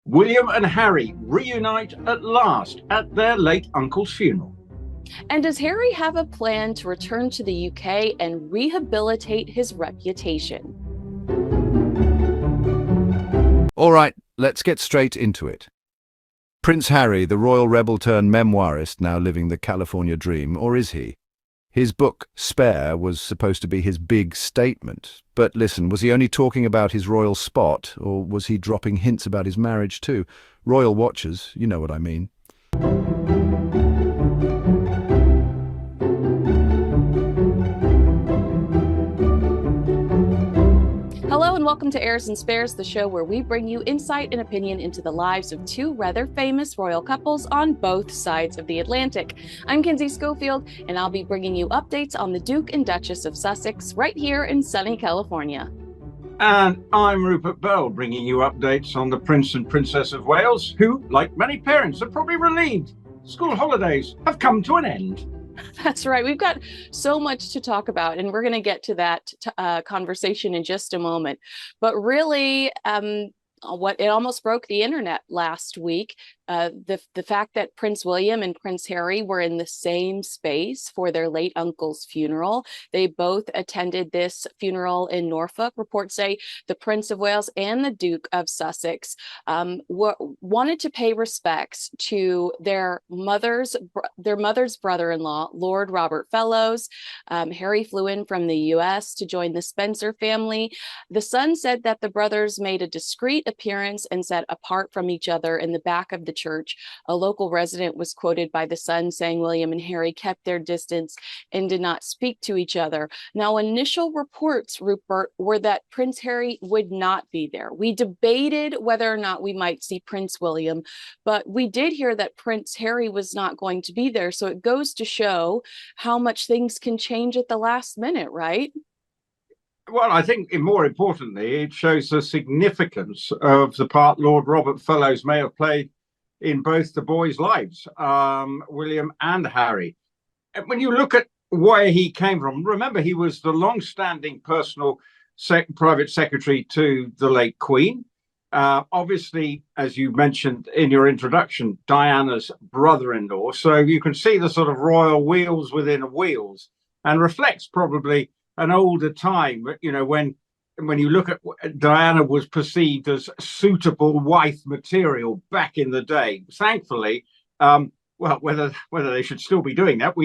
William and Harry reunite at last at their late uncle's funeral. And does Harry have a plan to return to the UK and rehabilitate his reputation? All right, let's get straight into it. Prince Harry, the royal rebel turned memoirist, now living the California dream, or is he? His book, Spare, was supposed to be his big statement. But listen, was he only talking about his royal spot, or was he dropping hints about his marriage too? Royal watchers, you know what I mean. Hello and welcome to Heirs and Spares, the show where we bring you insight and opinion into the lives of two rather famous royal couples on both sides of the Atlantic. I'm Kinsey Schofield, and I'll be bringing you updates on the Duke and Duchess of Sussex right here in sunny California. And I'm Rupert Bell, bringing you updates on the Prince and Princess of Wales, who, like many parents, are probably relieved school holidays have come to an end. That's right. We've got so much to talk about, and we're going to get to that conversation in just a moment. But really, what it almost broke the internet last week, the fact that Prince William and Prince Harry were in the same space for their late uncle's funeral. They both attended this funeral in Norfolk. Reports say the Prince of Wales and the Duke of Sussex wanted to pay respects to their mother's brother-in-law, Lord Robert Fellows. Harry flew in from the US to join the Spencer family. The Sun said that the brothers made a discreet appearance and sat apart from each other in the back of the church. A local resident was quoted by the Sun saying William and Harry kept their distance and did not speak to each other. Now, initial reports, Rupert, were that Prince Harry would not be there. We debated whether or not we might see Prince William, but we did hear that Prince Harry was not going to be there. So it goes to show how much things can change at the last minute, right? Well, I think more importantly, it shows the significance of the part Lord Robert Fellows may have played in both the boys' lives, William and Harry. And when you look at where he came from, remember he was the long-standing personal private secretary to the late Queen. Obviously, as you mentioned in your introduction, Diana's brother-in-law. So you can see the sort of royal wheels within wheels, and reflects probably an older time, you know, when you look at Diana was perceived as suitable wife material back in the day. Thankfully, well, whether they should still be doing that,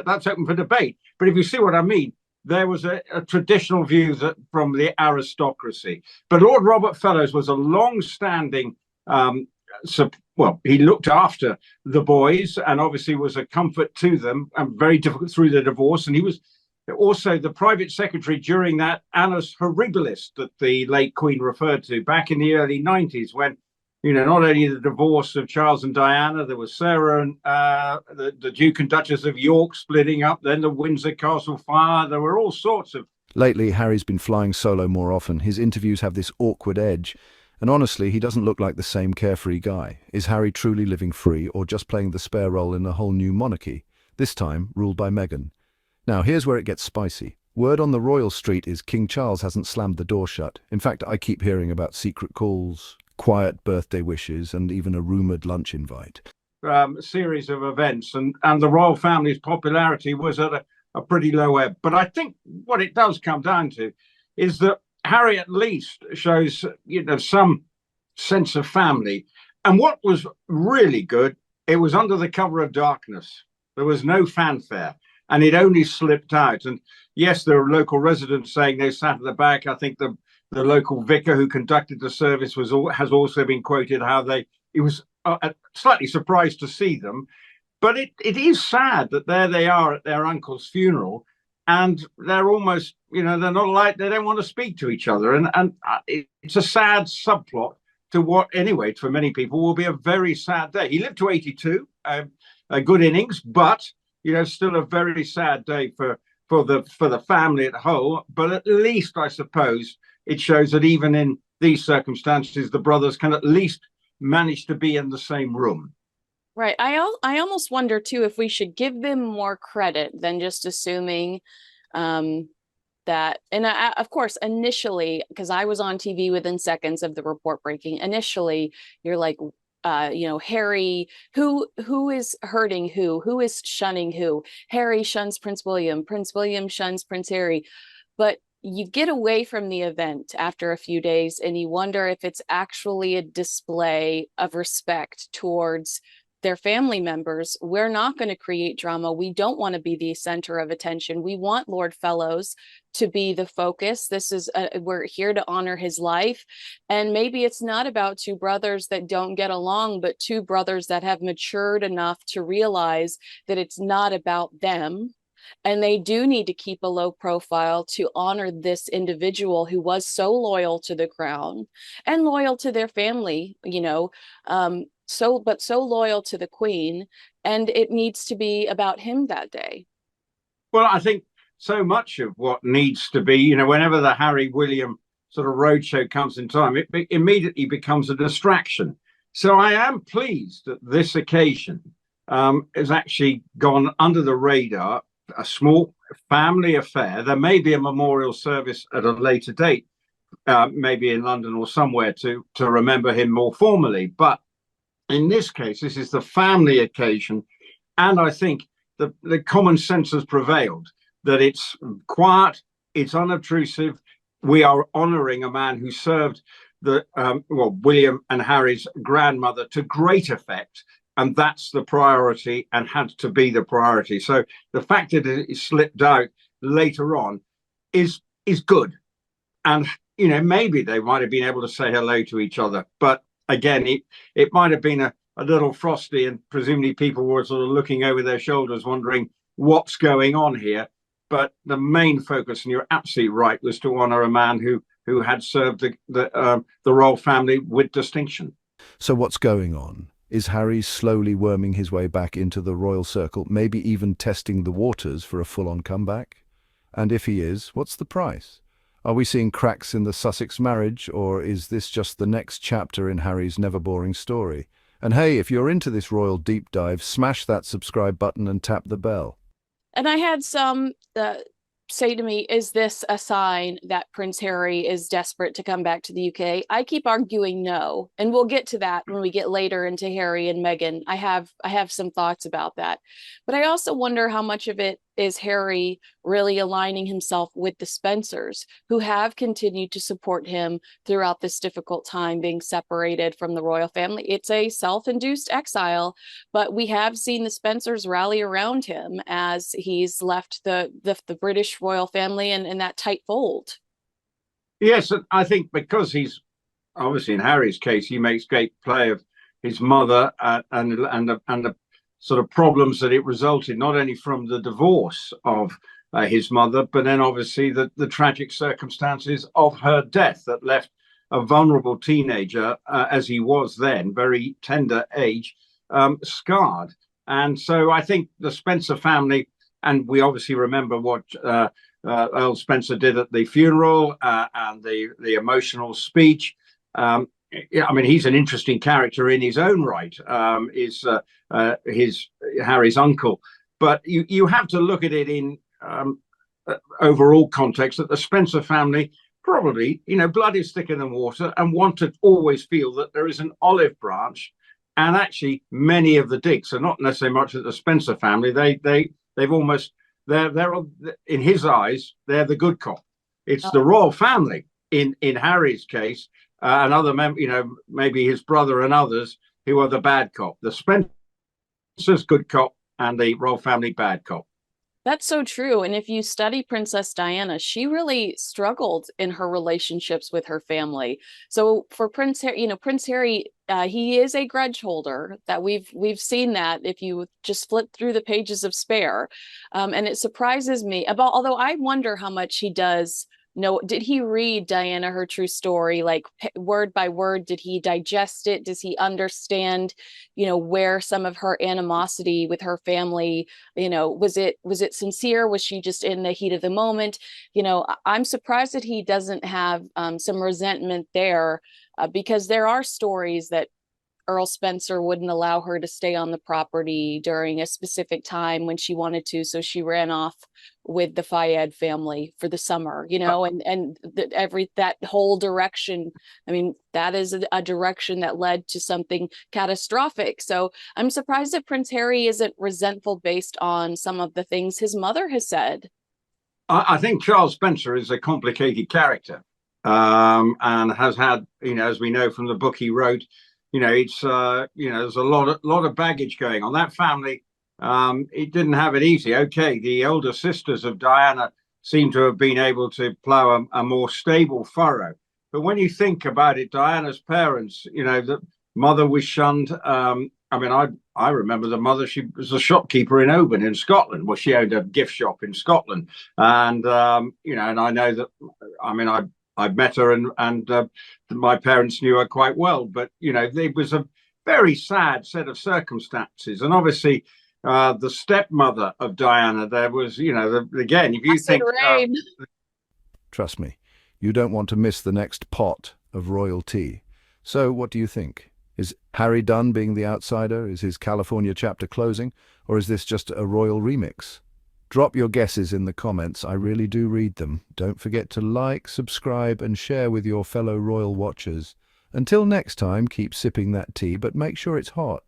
that's open for debate. But if you see what I mean, there was a traditional view that from the aristocracy. But Lord Robert Fellows was a long-standing, he looked after the boys and obviously was a comfort to them and very difficult through the divorce. And he was also the private secretary during that annus horribilis that the late Queen referred to back in the early 90s, when, you know, not only the divorce of Charles and Diana, there was Sarah and the Duke and Duchess of York splitting up, then the Windsor Castle fire. There were all sorts of... Lately, Harry's been flying solo more often. His interviews have this awkward edge. And honestly, he doesn't look like the same carefree guy. Is Harry truly living free, or just playing the spare role in a whole new monarchy, this time ruled by Meghan? Now, here's where it gets spicy. Word on the royal street is King Charles hasn't slammed the door shut. In fact, I keep hearing about secret calls, quiet birthday wishes, and even a rumoured lunch invite. Series of events, and the royal family's popularity was at a pretty low ebb. But I think what it does come down to is that Harry at least shows, you know, some sense of family. And what was really good, it was under the cover of darkness. There was no fanfare. And it only slipped out. And yes, there are local residents saying they sat at the back. I think the local vicar who conducted the service has also been quoted how he was slightly surprised to see them. But it is sad that there they are at their uncle's funeral, and they're almost, you know, they're not like, they don't want to speak to each other. And it's a sad subplot to what, anyway, for many people will be a very sad day. He lived to 82, a good innings, but you know, still a very sad day for the family at whole. But at least, I suppose, it shows that even in these circumstances, the brothers can at least manage to be in the same room. Right. I almost wonder, too, if we should give them more credit than just assuming that, and of course, initially, because I was on TV within seconds of the report breaking, initially you're like, Harry, who is hurting who is shunning who? Harry shuns Prince William, Prince William shuns Prince Harry. But you get away from the event after a few days and you wonder if it's actually a display of respect towards their family members. We're not going to create drama. We don't want to be the center of attention. We want Lord Fellows to be the focus. We're here to honor his life. And maybe it's not about two brothers that don't get along, but two brothers that have matured enough to realize that it's not about them. And they do need to keep a low profile to honor this individual who was so loyal to the crown and loyal to their family, so loyal to the Queen. And it needs to be about him that day. Well, I think so much of what needs to be, whenever the Harry William sort of roadshow comes in time, it immediately becomes a distraction. So I am pleased that this occasion has actually gone under the radar, a small family affair. There may be a memorial service at a later date, maybe in London or somewhere to remember him more formally. But in this case, this is the family occasion. And I think the common sense has prevailed, that it's quiet, it's unobtrusive. We are honouring a man who served William and Harry's grandmother to great effect. And that's the priority and had to be the priority. So the fact that it slipped out later on is good. And, maybe they might have been able to say hello to each other. But again, it might have been a little frosty, and presumably people were sort of looking over their shoulders, wondering what's going on here. But the main focus, and you're absolutely right, was to honour a man who had served the royal family with distinction. So what's going on? Is Harry slowly worming his way back into the royal circle, maybe even testing the waters for a full-on comeback? And if he is, what's the price? Are we seeing cracks in the Sussex marriage, or is this just the next chapter in Harry's never-boring story? And hey, if you're into this royal deep dive, smash that subscribe button and tap the bell. And I had some say to me, is this a sign that Prince Harry is desperate to come back to the UK? I keep arguing no, and we'll get to that when we get later into Harry and Meghan. I have some thoughts about that, but I also wonder how much of it is Harry really aligning himself with the Spencers, who have continued to support him throughout this difficult time, being separated from the royal family. It's a self-induced exile, but we have seen the Spencers rally around him as he's left the British royal family in that tight fold. Yes, I think because he's obviously, in Harry's case, he makes great play of his mother and the sort of problems that it resulted, not only from the divorce of his mother, but then obviously the tragic circumstances of her death that left a vulnerable teenager, as he was then, very tender age, scarred. And so I think the Spencer family, and we obviously remember what Earl Spencer did at the funeral and the emotional speech. He's an interesting character in his own right, is his Harry's uncle. But you have to look at it in overall context, that the Spencer family probably, blood is thicker than water, and want to always feel that there is an olive branch. And actually, many of the Dicks are not necessarily much of the Spencer family. They've almost, they're in his eyes, they're the good cop. It's the royal family in Harry's case, and other maybe his brother and others, who are the bad cop. The Spencer's good cop and the royal family bad cop. That's so true. And if you study Princess Diana, she really struggled in her relationships with her family. So for Prince Harry, he is a grudge holder. That we've seen that if you just flip through the pages of Spare, and it surprises me. Although I wonder how much he does. No, did he read Diana, her true story, like word by word? Did he digest it? Does he understand, where some of her animosity with her family, was it sincere? Was she just in the heat of the moment? I'm surprised that he doesn't have some resentment there, because there are stories that Earl Spencer wouldn't allow her to stay on the property during a specific time when she wanted to, so she ran off with the Fayed family for the summer, you know, and that whole direction. I mean, that is a direction that led to something catastrophic. So I'm surprised that Prince Harry isn't resentful based on some of the things his mother has said. I think Charles Spencer is a complicated character, and has had, as we know from the book he wrote, it's there's a lot of baggage going on. That family, it didn't have it easy. Okay, the older sisters of Diana seem to have been able to plough a more stable furrow. But when you think about it, Diana's parents, the mother was shunned. I mean, I remember the mother. She was a shopkeeper in Oban in Scotland. Well, she owned a gift shop in Scotland, and and I know that. I mean, I've met her, and my parents knew her quite well. But it was a very sad set of circumstances, and obviously, the stepmother of Diana. There was, again, if you think, trust me, you don't want to miss the next pot of royal tea. So, what do you think? Is Harry done being the outsider? Is his California chapter closing? Or is this just a royal remix? Drop your guesses in the comments. I really do read them. Don't forget to like, subscribe, and share with your fellow royal watchers. Until next time, keep sipping that tea, but make sure it's hot.